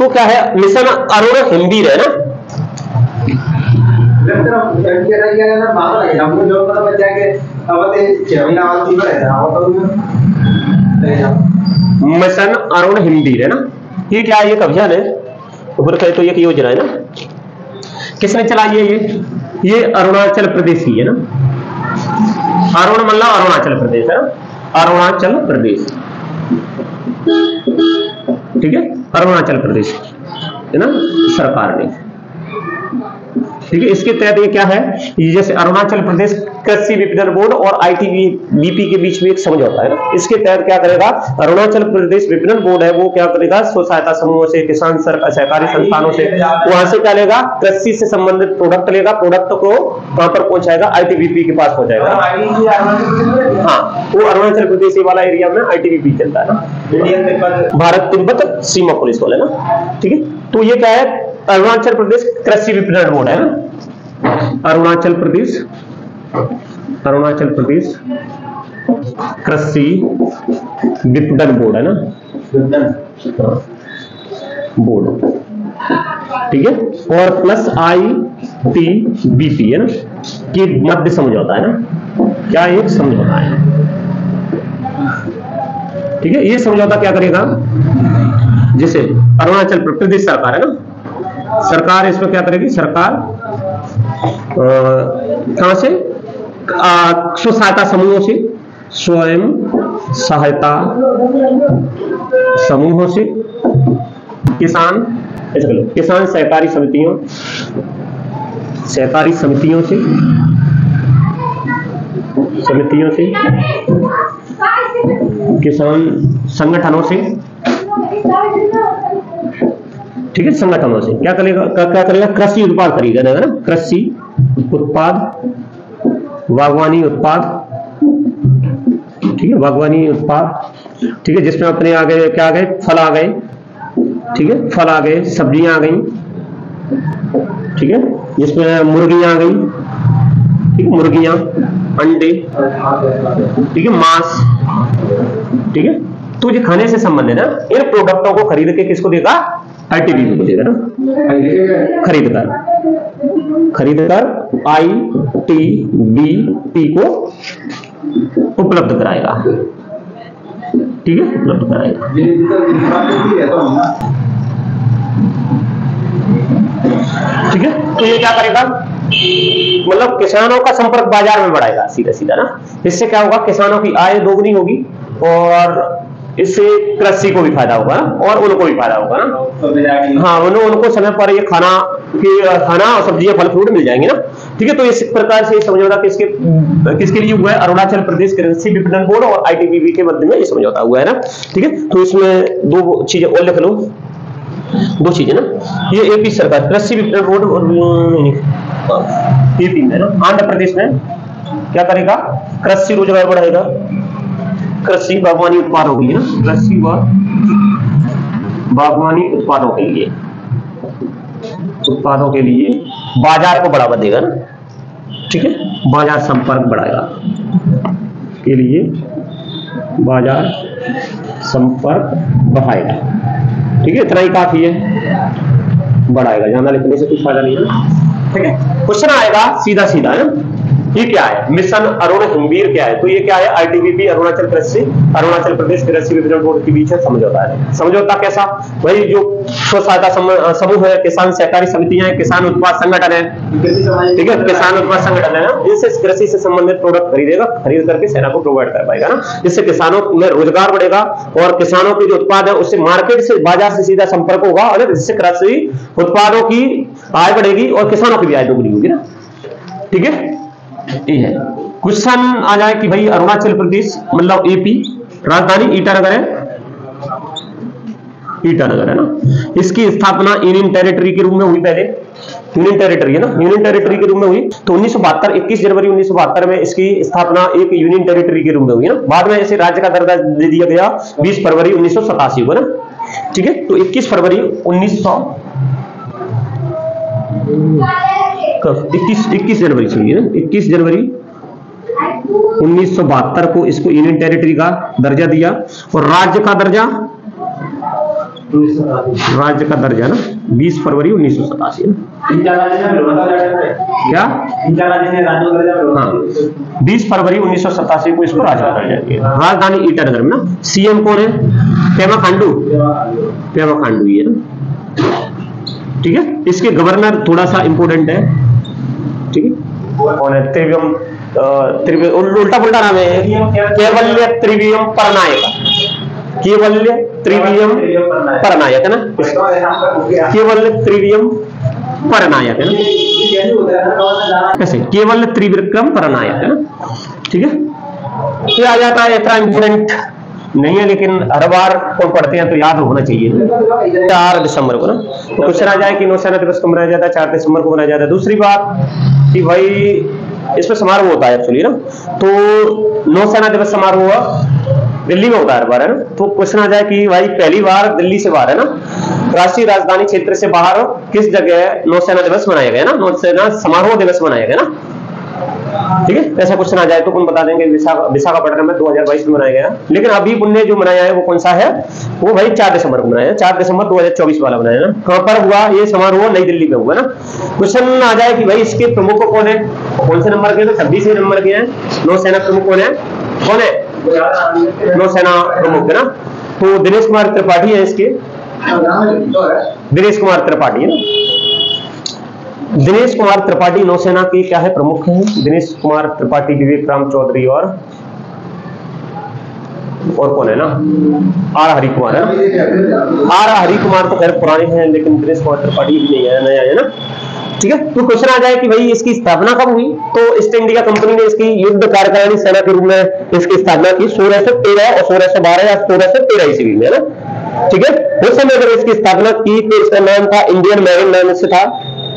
वो क्या है, मिशन अरुण हिमवीर है ना। मिशन अरुण हिमवीर है ना, ये क्या है, ये अभियान है ऊपर कहे तो ये योजना है ना, किसने चलाई है ये अरुणाचल प्रदेश की है ना। अरुण मतलब अरुणाचल प्रदेश है, अरुणाचल प्रदेश, ठीक है, अरुणाचल प्रदेश है ना सरकार ने, ठीक है। इसके तहत ये क्या है, ये जैसे अरुणाचल प्रदेश कृषि विपणन बोर्ड और आईटीबीपी के बीच में एक समझौता है ना, इसके तहत क्या करेगा, अरुणाचल प्रदेश विपणन बोर्ड है वो क्या करेगा, स्व सहायता समूहों से, किसान सहकारी संस्थानों से, वहां से क्या लेगा, कृषि से संबंधित प्रोडक्ट लेगा, प्रोडक्ट को वहां पर पहुंचाएगा, आईटीबीपी के पास पहुंचाएगा। हाँ, वो अरुणाचल प्रदेश वाला एरिया में आईटीबीपी चलता है ना, भारत तिब्बत सीमा पुलिस वाले ना, ठीक है। तो ये क्या है, अरुणाचल प्रदेश कृषि विपणन बोर्ड है ना, अरुणाचल प्रदेश कृषि विपणन बोर्ड है ना, बोर्ड, ठीक है। और प्लस आईटीबीपी है ना, कि मध्य समझौता है ना, क्या एक समझौता है, ठीक है। ये समझौता क्या करेगा, जैसे अरुणाचल प्रदेश सरकार है ना, सरकार इसमें क्या करेगी, सरकार कहां से, स्व सहायता समूहों से, स्वयं सहायता समूहों से, किसान सहकारी समितियों से किसान संगठनों से, ठीक है, संगठनों से क्या करेगा, कृषि उत्पाद खरीदेगा ना, कृषि उत्पाद, बागवानी उत्पाद, ठीक है, बागवानी उत्पाद, ठीक है, जिसमें अपने आ गए क्या आ गए, फल आ गए, ठीक है, फल आ गए, सब्जियां आ गई, ठीक है, जिसमें मुर्गियां आ गई, ठीक है, मुर्गियां, अंडे, ठीक है, मांस, ठीक है। तो ये खाने से संबंधित है ना, इन प्रोडक्टों को खरीद के किसको देगा, आईटीबीपी को देगा ना, खरीद कर आईटीबीपी को उपलब्ध कराएगा, ठीक है, उपलब्ध कराएगा, ठीक है। तो ये क्या करेगा, मतलब किसानों का संपर्क बाजार में बढ़ाएगा सीधा सीधा ना, इससे क्या होगा, किसानों की आय दोगुनी होगी और इससे कृषि को भी फायदा होगा और उनको भी फायदा होगा ना, हाँ, उनको समय पर ये खाना और सब्जियां फल फ्रूट मिल जाएंगे ना, ठीक है। तो इस प्रकार से समझौता किसके लिए हुआ है, अरुणाचल प्रदेश कृषि विपणन बोर्ड और आईटीबीपी के मध्य में ये समझौता हुआ है ना, ठीक है। तो इसमें दो चीजें और लिख लो, दो चीजें ना, ये एपी सरकार कृषि विपणन बोर्ड और एपी में ना, आंध्र प्रदेश में क्या करेगा, कृषि रोजगार बढ़ाएगा, कृषि बागवानी उत्पादों के लिए ना, कृषि व बागवानी उत्पादों के लिए बाजार को बढ़ावा देगा ना, ठीक है, बाजार संपर्क बढ़ाएगा के लिए बाजार संपर्क बढ़ाएगा, ठीक है, इतना ही काफी है, बढ़ाएगा, ज्यादा लिखने से कुछ फायदा नहीं है, ठीक है। क्वेश्चन आएगा सीधा सीधा है ना, ये क्या है, मिशन अरुण हिमवीर क्या है, तो ये क्या है, आईटीबीपी अरुणाचल प्रदेश कृषि विपणन बोर्ड के बीच समझौता है। समझौता कैसा, वही जो स्व सहायता समूह है, किसान सहकारी समितियां हैं, किसान उत्पाद संगठन है, ठीक है, किसान उत्पाद संगठन है ना, इनसे कृषि से संबंधित प्रोडक्ट खरीदेगा, खरीद करके सेना को प्रोवाइड कर पाएगा ना, जिससे किसानों में रोजगार बढ़ेगा और किसानों के जो उत्पाद है उससे मार्केट से, बाजार से सीधा संपर्क होगा और जिससे कृषि उत्पादों की आय बढ़ेगी और किसानों की भी आय दोगुनी होगी ना, ठीक है। ये है क्वेश्चन आ जाए कि भाई अरुणाचल प्रदेश मतलब एपी, राजधानी ईटानगर है, ईटानगर है ना, इसकी स्थापना यूनियन टेरिटरी के रूप में हुई, पहले यूनियन टेरिटरी है ना, यूनियन टेरिटरी के रूप में हुई, तो 1972 21 जनवरी 1972 में इसकी स्थापना एक यूनियन टेरिटरी के रूप में हुई ना, बाद में इसे राज्य का दर्जा दे दिया गया 20 फरवरी 1987 को ना, ठीक है। तो 21 फरवरी 21 जनवरी से ना, 21 जनवरी 1972 को इसको यूनियन टेरिटरी का दर्जा दिया और राज्य का दर्जा राज्य का दर्जा ना 20 फरवरी 1987 क्या? हाँ, 20 फरवरी 1987 को इसको राज्य का दर्जा दिया। राजधानी ईटानगर में ना। सीएम कौन है? पेमा खांडू ही है ना, ठीक है। इसके गवर्नर थोड़ा सा इंपोर्टेंट है, ठीक है, कौन है? उल्टा पुल्टा नाम है, केवल्य त्रिवियम परनायक, केवल्य त्रिवियम परनायक है ना, केवल्य त्रिवियम परनायक है ना, कैसे? केवल्य त्रिविक्रम परनायक है ना, ठीक है। ये आ जाता है, इतना इंपोर्टेंट नहीं है, लेकिन हर बार को पढ़ते हैं तो याद होना चाहिए। 4 दिसंबर को ना, तो क्वेश्चन आ जाए कि नौसेना दिवस कब मनाया जाता है? 4 दिसंबर को मनाया जाता है। दूसरी बात कि भाई इसमें समारोह होता है एक्चुअली ना, तो नौसेना दिवस समारोह दिल्ली में होता है हर बार, है ना। तो क्वेश्चन आ जाए कि भाई पहली बार दिल्ली से बाहर, है ना, राष्ट्रीय राजधानी क्षेत्र से बाहर किस जगह नौसेना दिवस मनाया गया ना, नौसेना समारोह दिवस मनाया गया ना, ठीक है। ऐसा क्वेश्चन आ जाए तो कौन बता देंगे? विशाखापट्टनम में 2022 में मनाया गया। लेकिन अभी पुण्य जो मनाया है वो कौन सा है? वो भाई 4 दिसंबर को मनाया है, 4 दिसंबर 2024 वाला मनाया ना। कहां पर हुआ ये समारोह? नई दिल्ली में हुआ ना। क्वेश्चन आ जाए कि भाई इसके प्रमुख कौन है? कौन से नंबर के? तो 26वें नंबर के हैं। नौसेना प्रमुख कौन है? नौसेना प्रमुख है ना, तो दिनेश कुमार त्रिपाठी है इसके, दिनेश कुमार त्रिपाठी है ना। दिनेश कुमार त्रिपाठी नौसेना के क्या है? प्रमुख हैं। दिनेश कुमार त्रिपाठी, विवेक राम चौधरी और कौन है ना? आर हरि कुमार है ना। आर हरि कुमार तो खैर पुराने हैं, लेकिन दिनेश कुमार त्रिपाठी भी नहीं है, नया है ना, ठीक है। तो क्वेश्चन आ जाए कि भाई इसकी स्थापना कब हुई? तो ईस्ट इंडिया कंपनी ने इसकी युद्ध कार्यकारिणी सेना के रूप में इसकी स्थापना की 1613 और 1612 या 1613 ईस्वी में, है ना, ठीक है। उस समय जब इसकी स्थापना की तो इसका नाम था इंडियन मैरिन, नाम से था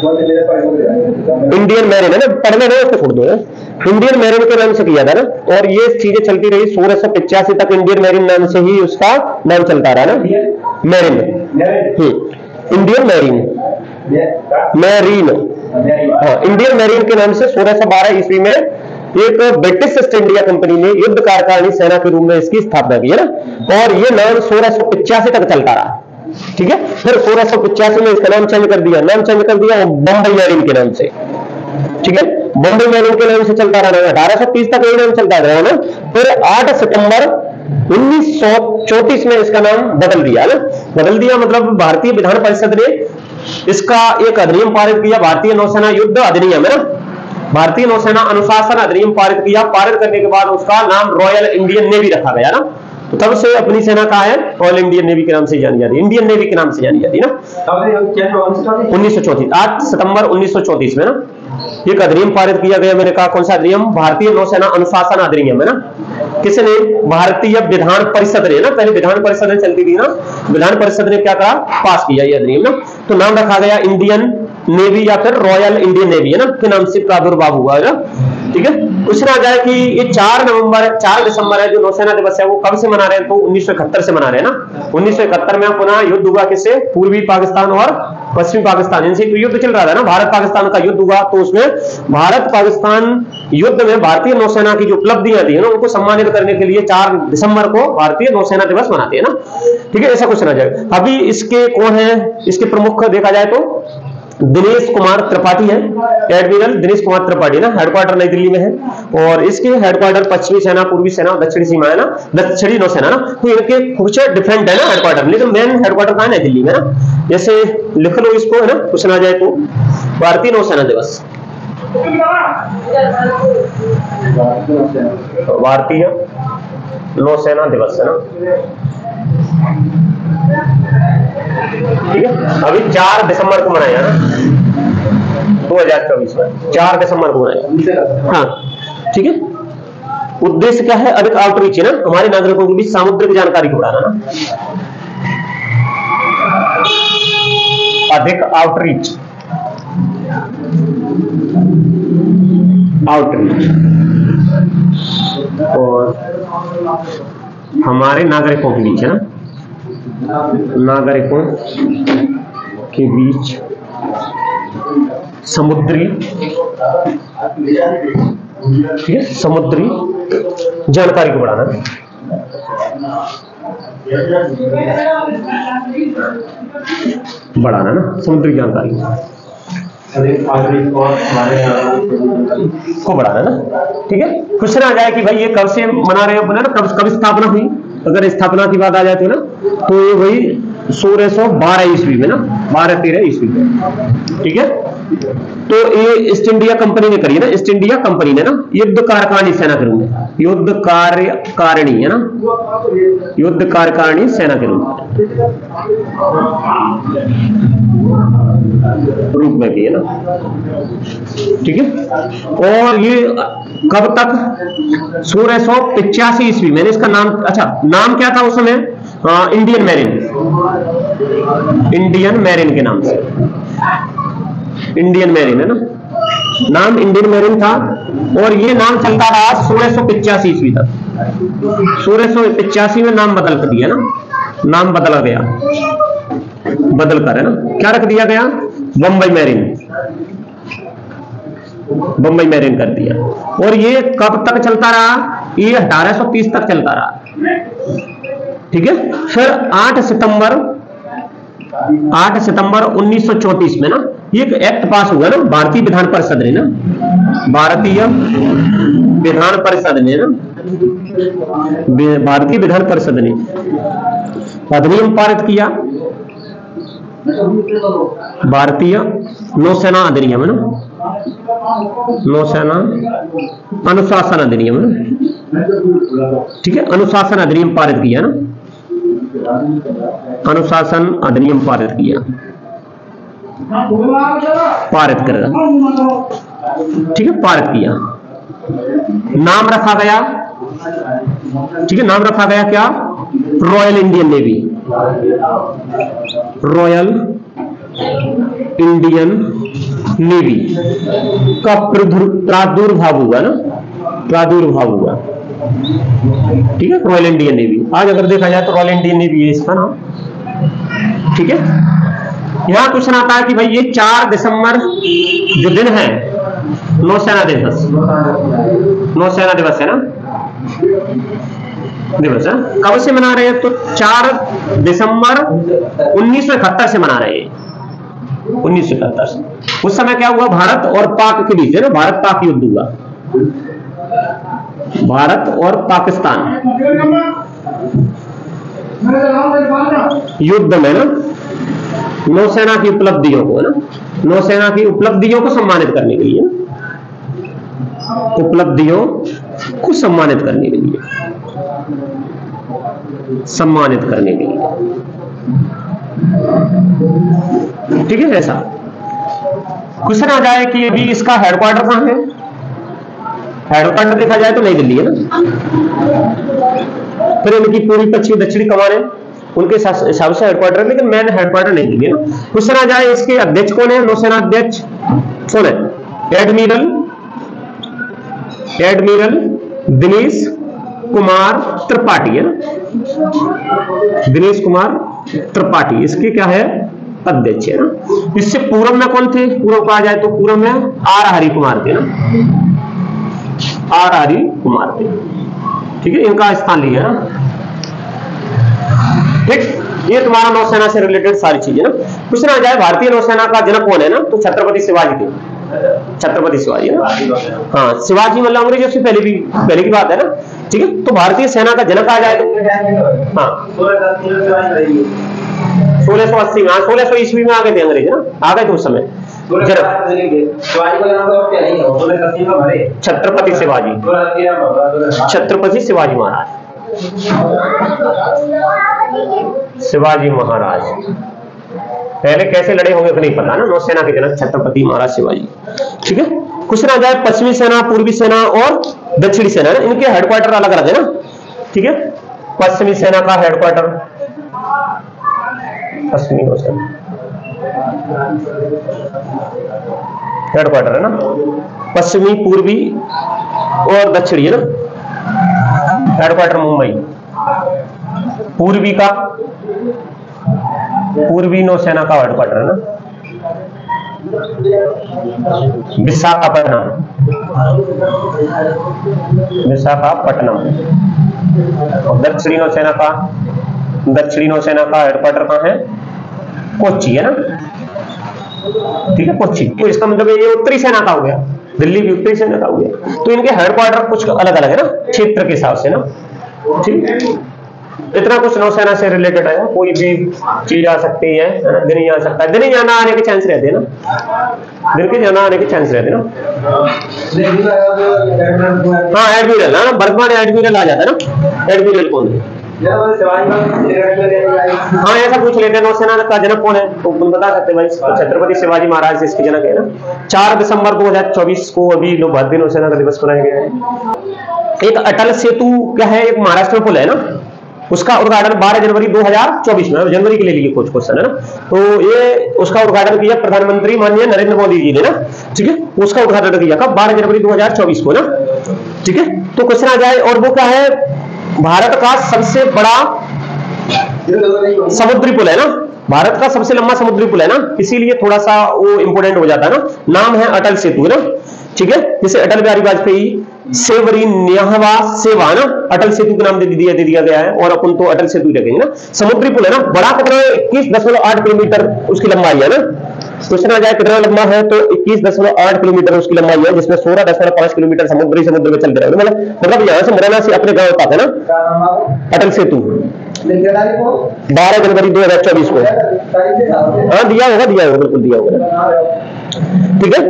इंडियन मैरिन, है ना, पढ़ने में उसको छोड़ दो, इंडियन मैरिन के नाम से किया था ना। और ये चीजें चलती रही 1685 तक, इंडियन मैरिन नाम से ही उसका नाम चलता रहा ना, मैरिन, इंडियन मैरिन, हाँ, इंडियन मैरिन के नाम से 1612 ईस्वी में एक ब्रिटिश ईस्ट इंडिया कंपनी ने युद्ध कार्यकारिणी सेना के रूप में इसकी स्थापना की है ना। और ये नाम 1685 तक चलता रहा, ठीक है। फिर 1685 में इसका नाम चेंज कर दिया, बम्बई मैरिन के नाम से, ठीक है। बम्बई मैरिन के नाम से चलता रहा, 1830 तक यही नाम चलता रहा ना। फिर 8 सितंबर 1934 में इसका नाम बदल दिया ना, मतलब भारतीय विधान परिषद ने इसका एक अधिनियम पारित किया, भारतीय नौसेना युद्ध अधिनियम, है ना, भारतीय नौसेना अनुशासन अधिनियम पारित किया। पारित करने के बाद उसका नाम रॉयल इंडियन नेवी रखा गया ना। तो तब से अपनी सेना का है रॉयल इंडियन नेवी के नाम से जानी जाती है, इंडियन नेवी के नाम से जानी जाती है ना। 1934, 8 सितंबर 1934 में ना एक अधिनियम पारित किया गया। मैंने कहा कौन सा अधिनियम? भारतीय नौसेना अनुशासन अधिनियम, है ना। किसने? भारतीय विधान परिषद ने ना, पहले विधान परिषद चलती थी ना, विधान परिषद ने क्या कहा? पास किया ये अधिनियम ना। तो नाम रखा गया इंडियन नेवी या फिर रॉयल इंडियन नेवी, है ना, के नाम से प्रादुर्भाव हुआ है ना, ठीक है। क्वेश्चन आ जाए कि ये 4 दिसंबर है जो नौसेना दिवस है, वो कब से मना रहे हैं? तो 1971 से मना रहे हैं ना। 1971 में पुनः युद्ध हुआ, किससे? पूर्वी पाकिस्तान और पश्चिमी पाकिस्तान, इनसे युद्ध चल रहा था ना, भारत पाकिस्तान का युद्ध हुआ। तो उसमें भारत पाकिस्तान युद्ध में भारतीय नौसेना की जो उपलब्धियां थी ना, उनको सम्मानित करने के लिए 4 दिसंबर को भारतीय नौसेना दिवस मनाते हैं ना, ठीक है। ऐसा क्वेश्चन आ जाए। अभी इसके कौन है? इसके प्रमुख देखा जाए तो दिनेश कुमार त्रिपाठी है, एडमिरल दिनेश कुमार त्रिपाठी ना। हेडक्वार्टर नई दिल्ली में है और इसके हेडक्वार्टर पश्चिमी सेना, पूर्वी सेना और दक्षिणी सीमा है ना, दक्षिणी नौसेना ना। तो इनके कुछ डिफरेंट है ना हेडक्वार्टर, लेकिन मेन हेडक्वार्टर कहां है? नई दिल्ली में ना। जैसे लिख लो इसको, है ना, क्वेश्चन आ जाए तो भारतीय नौसेना दिवस, भारतीय नौसेना दिवस, है ना, ठीक है। अभी 4 दिसंबर को मनाया ना, 2024 में 4 दिसंबर को मनाया, हाँ, ठीक है। उद्देश्य क्या है? अधिक आउटरीच, है ना, हमारे नागरिकों के बीच सामुद्रिक जानकारी को बढ़ाना ना, अधिक आउटरीच, और हमारे नागरिकों के बीच, है ना, नागरिकों के बीच समुद्री, ठीक है, समुद्री जानकारी को बढ़ाना। बढ़ाना ना, समुद्री जानकारी को बढ़ाना ना। ठीक है, क्वेश्चन आ जाए कि भाई ये कब से मना रहे हो ना, कब स्थापना हुई। अगर स्थापना की बात आ जाती है ना, तो ये वही 1612 ईस्वी में ना, 12-13 ईस्वी में। ठीक है, तो ये ईस्ट इंडिया कंपनी ने करी है ना, ईस्ट इंडिया कंपनी ने ना, युद्ध कार्यकारिणी सेना के रूप में, युद्ध कार्यकारिणी है ना, युद्ध कार्यकारिणी सेना के रूप में भी है ना। ठीक है, और ये कब तक, 1685 ईस्वी में। इसका नाम, अच्छा नाम क्या था उस समय, इंडियन मैरिन, इंडियन मैरिन के नाम से, इंडियन मैरिन है ना, नाम इंडियन मैरिन था। और ये नाम चलता रहा 1685 ईस्वी तक। 1685 में नाम बदल कर दिया ना, नाम बदला गया, बदल कर है ना, क्या रख दिया गया, बम्बई मैरिन, बम्बई मैरिन कर दिया। और ये कब तक चलता रहा, ये 1830 तक चलता रहा। ठीक है, फिर 8 सितंबर 1934 में ना ये एक एक्ट पास हुआ ना, भारतीय विधान परिषद ने ना, भारतीय विधान परिषद ने ना, भारतीय विधान परिषद ने अधिनियम पारित किया, भारतीय नौसेना अधिनियम है ना, नौसेना अनुशासन अधिनियम है ना। ठीक है, अनुशासन अधिनियम पारित किया ना, अनुशासन अधिनियम पारित किया, पारित करेगा। ठीक है, पारित किया, नाम रखा गया, ठीक है, नाम रखा गया क्या, royal Indian navy, royal Indian navy का प्रादुर्भाव हुआ ना, प्रादुर्भाव हुआ। ठीक है, रॉयल इंडियन नेवी, आज अगर देखा जाए तो रॉयल इंडियन नेवी है इसका नाम। ठीक है, यहां क्वेश्चन आता है कि भाई ये 4 दिसंबर जो दिन है, नौसेना दिवस, नौसेना दिवस है ना, दिवस है, कब से मना रहे हैं, तो 4 दिसंबर 1971 से मना रहे हैं, 1971 से। उस समय क्या हुआ, भारत और पाक के बीच है ना, भारत पाक युद्ध हुआ, भारत और पाकिस्तान युद्ध में ना, नौसेना की उपलब्धियों को ना, नौसेना की उपलब्धियों को सम्मानित करने के लिए, उपलब्धियों को सम्मानित करने के लिए, सम्मानित करने के लिए। ठीक है, ऐसा क्वेश्चन आ जाए कि अभी इसका हेडक्वार्टर कहां है, हेडक्वार्टर देखा जाए तो नई दिल्ली है ना। फिर इनकी पूर्वी पश्चिमी दक्षिणी कमानें उनके हिसाब से हेडक्वार्टर, लेकिन मेन हेडक्वार्टर नहीं दिल्ली है ना। क्वेश्चन आ जाए इसके अध्यक्ष कौन है, नौसेना अध्यक्ष कौन है, एडमिरल, एडमिरल दिनेश कुमार त्रिपाठी है ना, दिनेश कुमार त्रिपाठी इसके क्या है, अध्यक्ष है ना। इससे पूर्व में कौन थे, पूर्व कहा जाए तो पूर्व में आर हरि कुमार थे ना, आर हरि कुमार थे। ठीक है, इनका स्थान लिया ना। ठीक, ये तुम्हारा नौसेना से रिलेटेड सारी चीजें ना। क्वेश्चन आ जाए भारतीय नौसेना का जनक कौन है ना, तो छत्रपति शिवाजी थे, छत्रपति शिवाजी ना। हाँ, शिवाजी मतलब अंग्रेजों से पहले की बात है ना। ठीक है, तो भारतीय सेना का जनक आ जाए तो हाँ 1680 में, 1600 ईस्वी में आ गए थे अंग्रेज ना, आ गए थे उस समय। छत्रपति शिवाजी, छत्रपति शिवाजी महाराज, शिवाजी महाराज पहले कैसे लड़े होंगे तो नहीं पता ना, नौसेना के जनक छत्रपति महाराज शिवाजी। ठीक है, क्वेश्चन आ जाए पश्चिमी सेना, पूर्वी सेना और दक्षिणी सेना, इनके हेडक्वार्टर अलग अलग है ना। ठीक है, पश्चिमी सेना का हेडक्वार्टर, पश्चिमी नौसेना हेडक्वार्टर है ना, पश्चिमी, पूर्वी और दक्षिणी है ना, हेडक्वार्टर मुंबई। पूर्वी का, पूर्वी नौसेना का हेडक्वार्टर है ना विशाखापट्टनम, विशाखापट्टनम। दक्षिणी नौसेना का, दक्षिणी नौसेना का हेडक्वार्टर कहां है, कोच्चि है ना, ठीक है, कोच्चि। तो इसका मतलब ये उत्तरी सेना का हो गया, दिल्ली भी उत्तरी सेना का हो गया। तो इनके हेडक्वार्टर कुछ अलग अलग है ना, क्षेत्र के हिसाब से ना, ठीक। इतना कुछ नौसेना से रिलेटेड है, कोई भी चीज आ सकती है, दिन ही आ सकता है, दिन ही जाना आने के चांस रहते हैं ना, दिन के जाना आने के चांस रहते हैं ना। हाँ एडमिरल है ना, वर्तमान एडमिरल आ जाता है ना, एडमिरल कौन है? हाँ ऐसा पूछ लेते हैं, नौसेना का जनक कौन है तो बता सकते हैं भाई, तो छत्रपति शिवाजी महाराज इसके जनक है ना। 4 दिसंबर 2024 को अभी भारतीय नौसेना का दिवस मनाया गया है। एक अटल सेतु क्या है, एक महाराष्ट्र में पुल है ना, उसका उद्घाटन 12 जनवरी 2024 में, जनवरी के लिए लिए कुछ क्वेश्चन है ना, तो ये उसका उद्घाटन किया प्रधानमंत्री माननीय नरेंद्र मोदी जी ने ना, ठीक है, उसका उद्घाटन किया कब, 12 जनवरी 2024 को ना, ठीक है। तो क्वेश्चन आ जाए, और वो क्या है, भारत का सबसे बड़ा समुद्री पुल है ना, भारत का सबसे लंबा समुद्री पुल है ना, इसीलिए थोड़ा सा वो इंपोर्टेंट हो जाता है ना, नाम है अटल सेतु है ना, ठीक है, जिसे अटल बिहारी वाजपेयी सेवरी न्याहवा सेवा ना, अटल सेतु का नाम दे दिया गया है, और अपन तो अटल सेतु ही रखेंगे ना। समुद्री पुल है ना, बड़ा कितना, 21.8 किलोमीटर उसकी लंबाई है ना। क्वेश्चन आ जाए कितना लंबा है, तो 21.8 किलोमीटर उसकी लंबाई है, जिसमें 16.5 किलोमीटर समुद्र में चलते रहे, मतलब यहाँ से मुरैना से अपने गांव तक है ना अटल सेतु। 12 जनवरी 2024 को, हाँ दिया होगा बिल्कुल दिया होगा, ठीक है,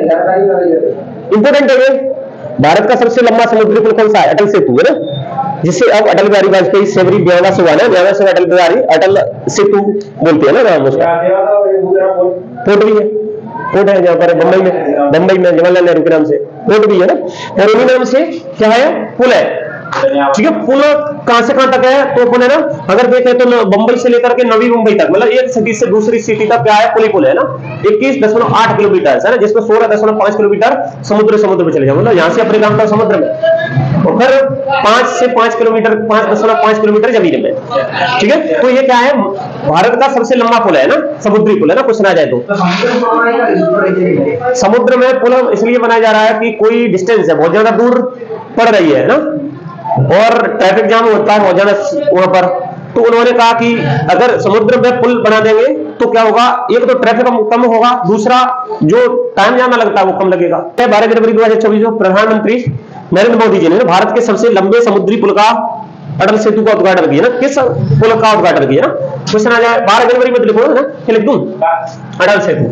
इंपोर्टेंट है ये। भारत का सबसे लंबा समुद्री पुल कौन सा है, अटल सेतु है ना, जिसे अब अटल बिहारी वाजपेयी सेवरी न्याहवा सेवा ना, न्याहवा सेवा अटल बिहारी अटल सेतु बोलते हैं ना नाम उसका। पोर्ट भी है, पोर्ट है जहाँ पर बंबई में जवाहरलाल नेहरू के नाम से पोर्ट भी है ना, और उन्हीं नाम से क्या है, पुल है, ठीक है। पुल कहां से कहां तक है, तो पुल है ना, अगर देखें तो बंबई से लेकर के नवी मुंबई तक, मतलब एक सिटी से दूसरी सिटी तक क्या है, पुल है ना, 21.8 किलोमीटर है ना, जिसमें 16.5 किलोमीटर समुद्र में चले जाओ, मतलब यहाँ से अपने गांव का समुद्र में, और फिर 5 किलोमीटर 5.5 किलोमीटर जमीन में, ठीक है। तो ये क्या है, भारत का सबसे लंबा पुल है ना, समुद्री पुल है ना, क्वेश्चन आ जाए तो। समुद्र में पुल इसलिए बनाया जा रहा है कि कोई डिस्टेंस है, बहुत ज्यादा दूर पड़ रही है ना, और ट्रैफिक जाम होता है बहुत ज्यादा वहां पर, तो उन्होंने कहा कि अगर समुद्र में पुल बना देंगे तो क्या होगा, एक तो ट्रैफिक कम होगा, दूसरा जो टाइम जाना लगता है वो कम लगेगा। 12 जनवरी 2024 को प्रधानमंत्री नरेंद्र मोदी जी ने भारत के सबसे लंबे समुद्री पुल का, अटल सेतु का उद्घाटन किया ना, किस पुल का उद्घाटन किया ना, क्वेश्चन आ जाए 12 जनवरी में लिखो ना, लिख दूं अटल सेतु,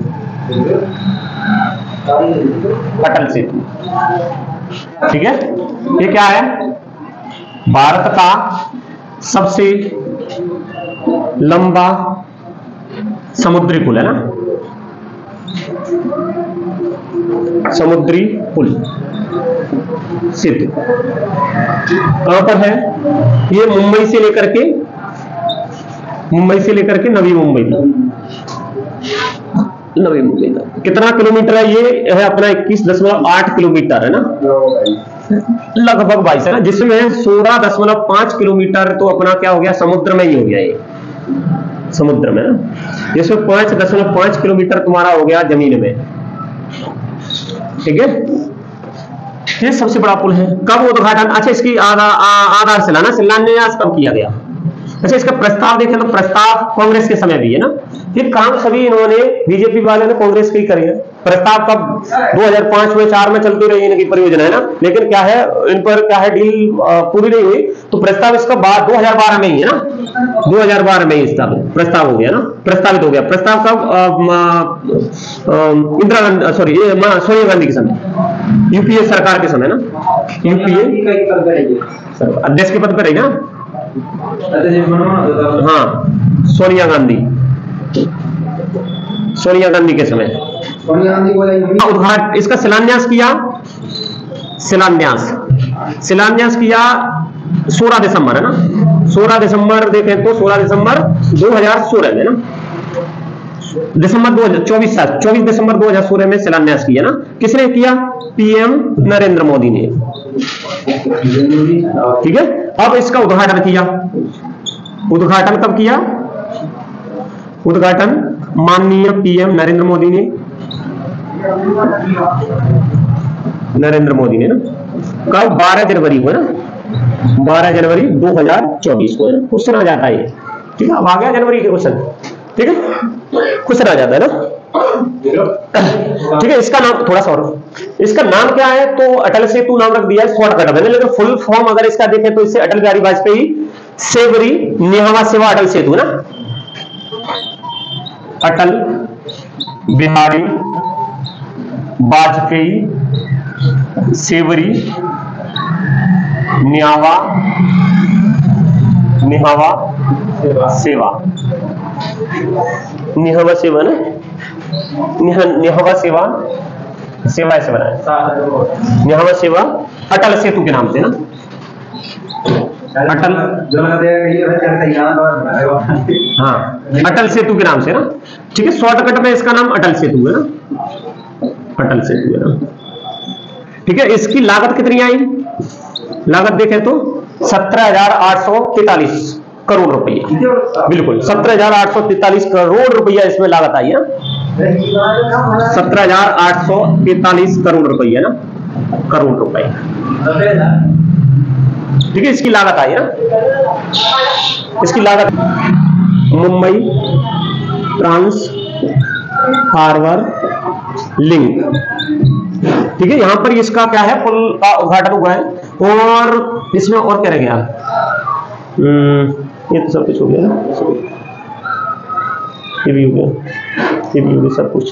अटल सेतु, ठीक है। ये क्या है, भारत का सबसे लंबा समुद्री पुल है ना, समुद्री पुल सेतु कहां पर है, ये मुंबई से लेकर के नवी मुंबई तक कितना किलोमीटर है, ये है अपना 21.8 किलोमीटर है ना, लगभग 22 है ना, जिसमें 16.5 किलोमीटर तो अपना क्या हो गया, समुद्र में ही हो गया, ये समुद्र में ना, जिसमें 5.5 किलोमीटर तुम्हारा हो गया जमीन में, ठीक है। ये सबसे बड़ा पुल है। कब उद्घाटन, अच्छा इसकी आधारशिला ना, शिलान्यास कब किया गया, अच्छा इसका प्रस्ताव देखें तो प्रस्ताव कांग्रेस के समय भी है ना, फिर काम सभी इन्होंने बीजेपी वाले ने कांग्रेस के ही करे हैं। प्रस्ताव कब 2005 में 4 में चलती रही इनकी परियोजना है ना, लेकिन क्या है इन पर क्या है डील पूरी नहीं हुई, तो प्रस्ताव इसका बाद 2012 में ही है ना, 2012 में ही इसका प्रस्ताव हो गया ना, प्रस्तावित हो गया। प्रस्ताव कब, इंदिरा गांधी सॉरी सोनिया गांधी के समय, यूपीए सरकार के समय ना, यूपीए अध्यक्ष के पद पर रही ना, हाँ सोनिया गांधी के समय उद्घाटन, इसका शिलान्यास किया 16 दिसंबर है ना, 16 दिसंबर देखें तो 16 दिसंबर 2016 में ना, दिसंबर 2024 24 दिसंबर 2016 में शिलान्यास किया ना, किसने किया, पीएम नरेंद्र मोदी ने, ठीक है। अब इसका उद्घाटन किया, उद्घाटन कब किया, उद्घाटन माननीय पीएम नरेंद्र मोदी ने ना, कब, 12 जनवरी को ना, 12 जनवरी 2024 को क्वेश्चन आ जाता है, ठीक है। अब आ गया जनवरी के क्वेश्चन, ठीक है। क्वेश्चन आ जाता है ना। ठीक है, इसका नाम थोड़ा सा और, इसका नाम क्या है, तो अटल सेतु नाम रख दिया है शॉर्टकट में, लेकिन फुल फॉर्म अगर इसका देखें तो इससे अटल बिहारी वाजपेयी सेवरी न्यावा सेवा अटल सेतु ना, अटल बिहारी वाजपेयी सेवरी न्यावा सेवा निहवा सेवा ना, निहवा सेवा सेवा ऐसे बना है, निहवा सेवा अटल सेतु के नाम से ना, अटल हाँ अटल सेतु के नाम से ना। ठीक है, शॉर्टकट में इसका नाम अटल सेतु है ना, अटल सेतु है ना। ठीक है, इसकी लागत कितनी आई, लागत देखें तो 17,843 करोड़ रुपया, बिल्कुल 17,843 करोड़ रुपया इसमें लागत आई है, 17,843 करोड़ रुपया ना, करोड़ रुपए। ठीक है, इसकी लागत आई है ना, इसकी लागत मुंबई ट्रांस हार्बर लिंक। ठीक है, यहां पर इसका क्या है, पुल का उद्घाटन हुआ है, और इसमें और क्या रह गया, ये तो सब कुछ हो गया ना, ये भी हो गया, ये भी हो गया सब कुछ।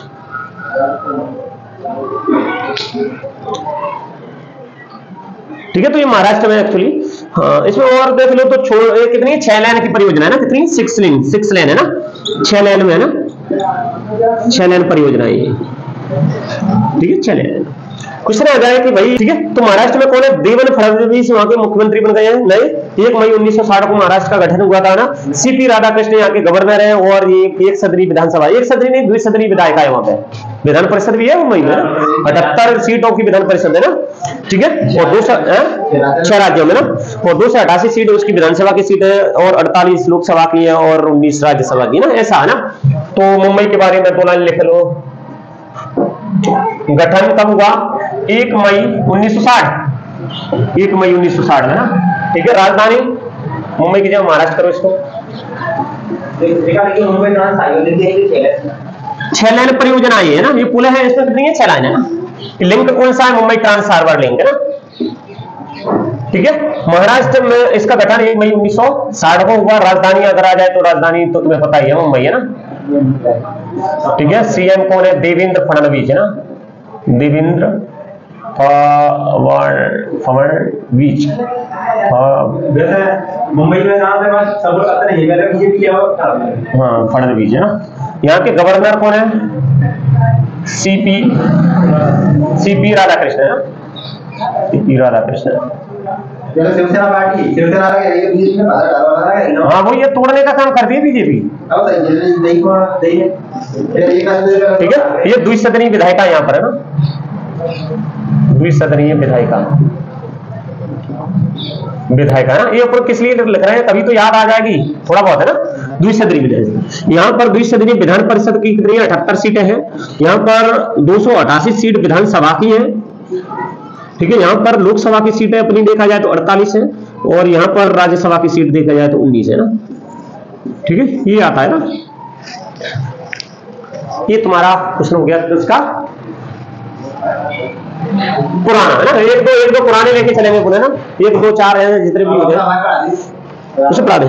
ठीक है, तो ये महाराष्ट्र में एक्चुअली, हाँ इसमें और देख लो तो छोड़, ये कितनी 6 लेन की परियोजना है ना, कितनी 6 लेन है ना, 6 लेन में है ना, 6 लेन परियोजना है ये। ठीक है, 6 लेन। क्वेश्चन आ जाए कि भाई, ठीक है, तो महाराष्ट्र में कौन है, देवेंद्र फडणवीस वहां के मुख्यमंत्री बन गए हैं नए, 1 मई 1960 को महाराष्ट्र का गठन हुआ था ना। सीपी राधाकृष्ण यहाँ के गवर्नर है, और ये एक सदनी विधानसभा, एक सदनी नहीं द्विसदनी विधायिका है वहां पे, विधान परिषद भी है मुंबई में, 78 सीटों की विधान परिषद है ना। ठीक है, और 6 राज्यों में ना, और 288 सीट उसकी विधानसभा की सीट है, और 48 लोकसभा की है, और 19 राज्यसभा की ना, ऐसा है ना। तो मुंबई के बारे में 2 लाइन लिख लो। गठन कब हुआ, 1 मई 1960, 1 मई 1960 है ना। ठीक है, राजधानी मुंबई की जगह महाराष्ट्र करो इसको। 6 लेन परियोजना ये है ना, ये पुल है, इसमें कितनी है, 6 लाइन है ना। लिंक कौन सा है, मुंबई ट्रांस हार्बर लिंक है ना। ठीक है, महाराष्ट्र में इसका गठन 1 मई 1960 को हुआ। राजधानी अगर आ जाए तो राजधानी तो तुम्हें पता ही है, मुंबई है ना। ठीक है, सीएम कौन है, देवेंद्र फडणवीस है ना, देवेंद्र फडणवीस। मुंबई में नाम है बस सब लोग आते हैं, मेरा बीजेपी क्या हो, हाँ फडणवीस है ना। यहाँ के गवर्नर कौन है, सीपी राधाकृष्ण है ना, CP Radhakrishna. Shivsena party, Shivsena BJP में बाधा डालवा रहा है। हाँ, वो ये तोड़ने का काम करती है बीजेपी। ठीक है, ये द्विसदनीय विधायिका यहाँ पर है ना, द्विसदनीय विधायिका ना। ये ऊपर किस लिए लिख रहे हैं, तभी तो याद आ जाएगी थोड़ा बहुत है ना। द्विसदनीय विधायिका, यहाँ पर द्विसदनीय विधान परिषद की कितनी 78 सीटें हैं, यहाँ पर 288 सीट विधानसभा की है। ठीक है, यहाँ पर लोकसभा की सीटें अपनी देखा जाए तो 48 है, और यहाँ पर राज्यसभा की सीट देखा जाए तो 19 है ना। ठीक है, ये आता है ना। ये तुम्हारा क्वेश्चन हो गया इसका पुराना है ना। एक दो पुराने लेके चलेंगे बोले ना, 1 2 4 है जितने भी हो गए उसे पढ़ा दे।